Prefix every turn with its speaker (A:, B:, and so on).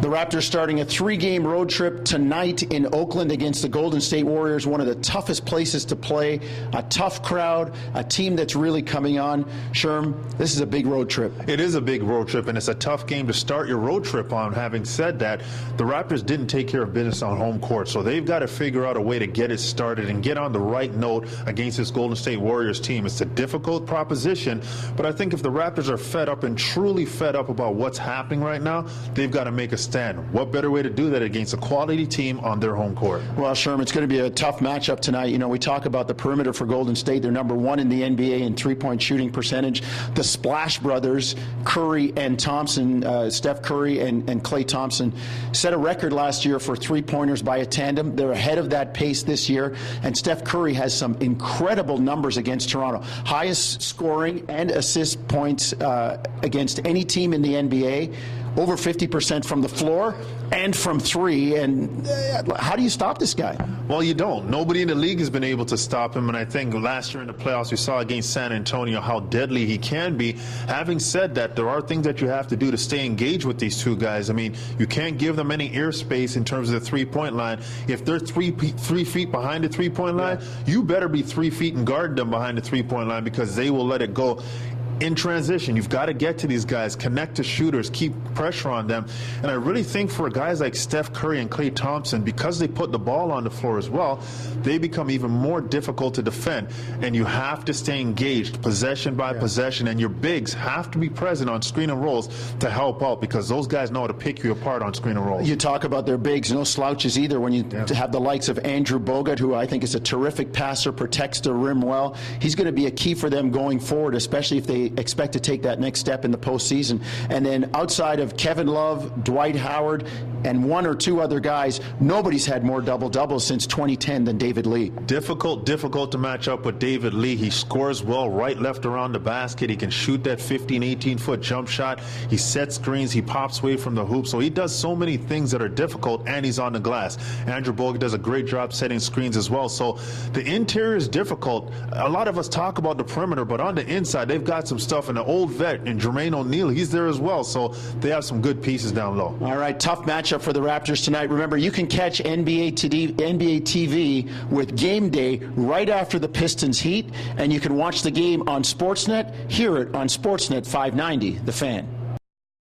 A: The Raptors starting a 3-game road trip tonight in Oakland against the Golden State Warriors, one of the toughest places to play, a tough crowd, a team that's really coming on. Sherm, this is a big road trip.
B: It is a big road trip, and it's a tough game to start your road trip on. Having said that, the Raptors didn't take care of business on home court, so they've got to figure out a way to get it started and get on the right note against this Golden State Warriors team. It's a difficult proposition, but I think if the Raptors are fed up and truly fed up about what's happening right now, they've got to make a stand. What better way to do that against a quality team on their home court?
A: Well, Sherman, it's going to be a tough matchup tonight. You know, we talk about the perimeter for Golden State. They're number 1 in the NBA in three-point shooting percentage. The Splash Brothers, Curry and Thompson, Steph Curry and Klay Thompson, set a record last year for three-pointers by a tandem. They're ahead of that pace this year, and Steph Curry has some incredible numbers against Toronto. Highest scoring and assist points against any team in the NBA. Over 50% from the floor and from three. And how do you stop this guy?
B: Well, you don't. Nobody in the league has been able to stop him. And I think last year in the playoffs, we saw against San Antonio how deadly he can be. Having said that, there are things that you have to do to stay engaged with these two guys. I mean, you can't give them any airspace in terms of the three-point line. If they're three feet behind the three-point line, you better be 3 feet and guard them behind the three-point line, because they will let it go. In transition, you've got to get to these guys, connect to shooters, keep pressure on them. And I really think for guys like Steph Curry and Klay Thompson, because they put the ball on the floor as well, they become even more difficult to defend. And you have to stay engaged possession by possession, and your bigs have to be present on screen and rolls to help out, because those guys know how to pick you apart on screen and rolls.
A: You talk about their bigs, no slouches either when you have the likes of Andrew Bogut, who I think is a terrific passer, protects the rim well. He's going to be a key for them going forward, especially if they expect to take that next step in the postseason. And then outside of Kevin Love, Dwight Howard, and 1 or 2 other guys, nobody's had more double-doubles since 2010 than David Lee.
B: Difficult to match up with David Lee. He scores well right, left around the basket. He can shoot that 15, 18-foot jump shot. He sets screens. He pops away from the hoop. So he does so many things that are difficult, and he's on the glass. Andrew Bogut does a great job setting screens as well. So the interior is difficult. A lot of us talk about the perimeter, but on the inside, they've got some stuff. And the old vet and Jermaine O'Neal, he's there as well. So they have some good pieces down low.
A: All right, tough matchup for the Raptors tonight. Remember, you can catch NBA TV with Game Day right after the Pistons Heat, and you can watch the game on Sportsnet, hear it on Sportsnet 590, The Fan.